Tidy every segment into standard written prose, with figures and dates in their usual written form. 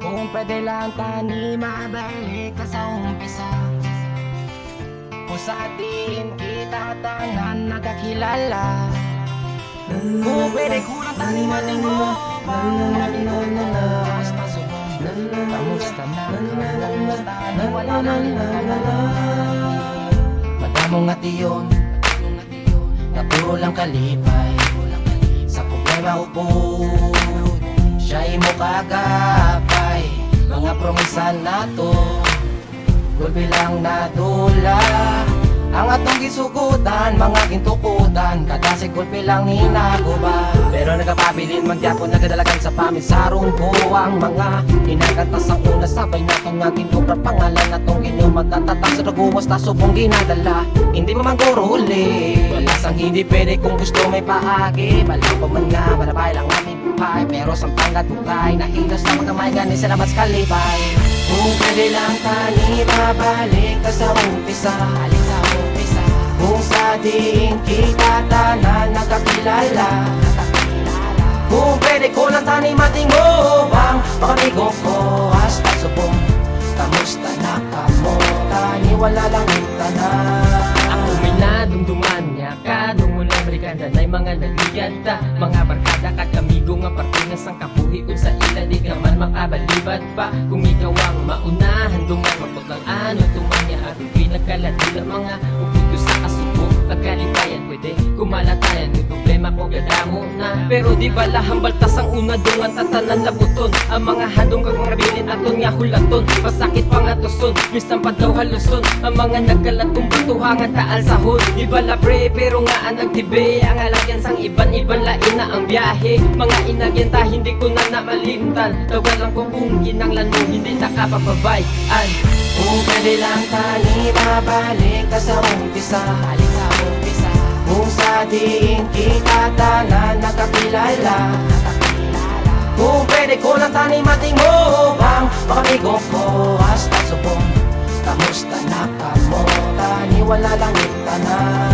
Kung pwede lang tani mabalik ka sa umpisa, kung sa atin kita tanan nagkakilala. Kung pwede ko lang tani matingo, pangalamin ko basta subong. Kamusta na, kamusta na, wala nang nalala. Madamong nga tiyon, na puro lang kalipay. Sa problema upod, siya'y mo kagapay. Mga promisa na to, gulpi lang nadula. Ang atong gisugutan, mga gintukutan, kadasig gulpi lang ninaguba. Pero nagapabilin magyapon nagadalagan sa pamisarong buwang mga inaganta sa una sabay natong nga ginubra pangalan natong ginumatatataang sa naguwas na subong ginadala. Hindi mamanguro uli, balasang hindi pwede kung gusto may paagi. Balang pa man nga, malabay lang aming buhay, pero sampang at bukay, nahinas na magkamay ganin sa labas kalibay. Kung pwede lang tani mabalik ka sa umpisa, halik sa umpisa. Kung sa diin kita tanan nagkakilala, kung pwede ko lang tani matingo bang pakamigo ko hasta subong. Kamusta na kamo, tani wala lang tanan. Ako may nadumduman niya kadung ulang brigada na'y mga nagliganta, mga barkada kat amigo nga parte nga sang kabuhi sa ila di ka man makabalibad pa. Kung ikaw ang maunahan dungan maputlang ano tumanya at pinagkalatila mga uputo sa kasubo pagkalipayan pwede kumalatayan may problema ko gadamo na. Pero di bala hambaltas ang una dungan tatanan labuton ang mga hadong kag mga bilin aton nga hulaton pasakit pa nga tuson misang padaw haluson ang mga nagkalatong batuhangan taal sahod. Di bala pre pero nga ang nagtibe ang alagyan sang iban-iban lain na ang biyahe. Mga inagyan ta hindi ko na malimtan tawag lang ko kung kinanglan mo hindi nakapapabayan. Kung pwede lang tani mabalik ka sa umpisa, halik sa umpisa. Kung sa diin kita tanan nagkakilala, kung pwede ko lang tani matingo bang pakamigo ko hasta subong. Kamusta na kamo, tani wala lang tanan.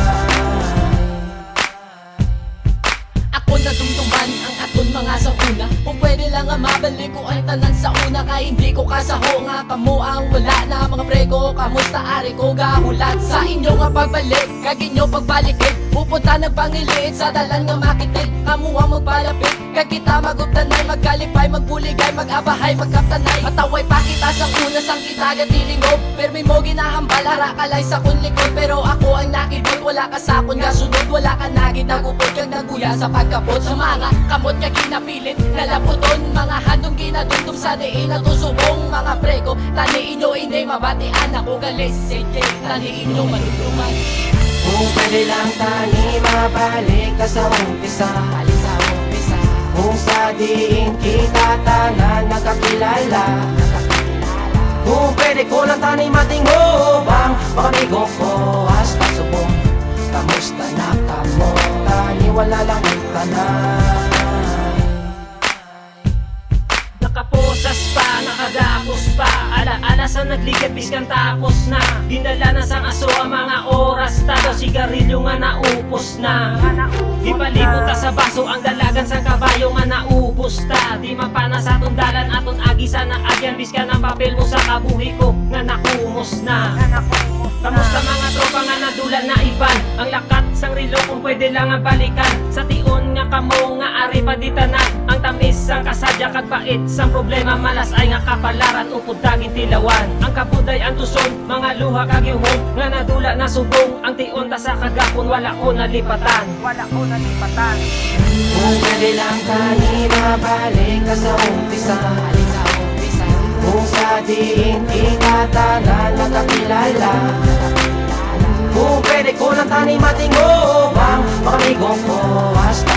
Ako nadumduman ang aton mga sa una. Kung pwede lang nga mabalik ko ang tanan sa una, kay hindi ko kasaho nga kamo ang wala na mga prego. Kamusta ari ko gahulat sa inyo nga pagbalik, kag inyo pagbalikin. Pupunta nagpangiliit sa dalan nga makitid, kamu ang magpalapit, kag kita maguptanay, magkalipay, magbuligay, magabahay, magkaptanay. Mataway pa kita sa una sang kita gatilingog, permi mo ginahambal hara kalay sa kun likod. Pero ako ang nakibot, wala ka sa kun nga sunod, wala ka nagit nagupod kag naguya sa pagkapot. Sa mga kamot nga ginapilit nalaputon, mga handong ginadumdum sa diin na tusubong. Mga prego, tani inyo hindi mabatian, ako galis si CJ, tani inyo manudungan. Kung pwede lang tani mabalik ka sa umpisa, halik sa umpisa. Kung sa diin kita tanan nagkakilala, kung pwede ko lang tani matingo bang pakamigo ko hasta subong. Kamusta na kamo, tani wala lang tanan. Nakaposas pa, nakadapos pa, alaala sa nagligat biskan tapos na. Dinala na sang aso ang mga oras ta, daw sigarilyo nga naupos na. Ipalibot ta sa baso ang dalagan sa kabayo nga naupos ta. Di mapana sa tundalan aton agi sa naagyan biskan ang papel mo sa kabuhi ko nga nakumos na. Kamusta mga tropa nga nadulan na iban, ang lakat sang rilo kung pwede lang ang balikan. Sa tion nga kamo nga ari pa ditanan, ang tamis sang kasadya kag bait sang problema malas ay nga kapalaran upod daging tilawan. Ang kabuday ang tuson, mga luha kag yuhon nga nadula na subong. Ang tion ta sa kagapon wala ko nalipatan, wala ko nalipatan. Kung pwede lang tani mabalik ka sa umpisa, halik sa umpisa. Kung sa diin kita tanan nagkakilala, kung pwede ko lang tani matingo bang pakamigo ko hasta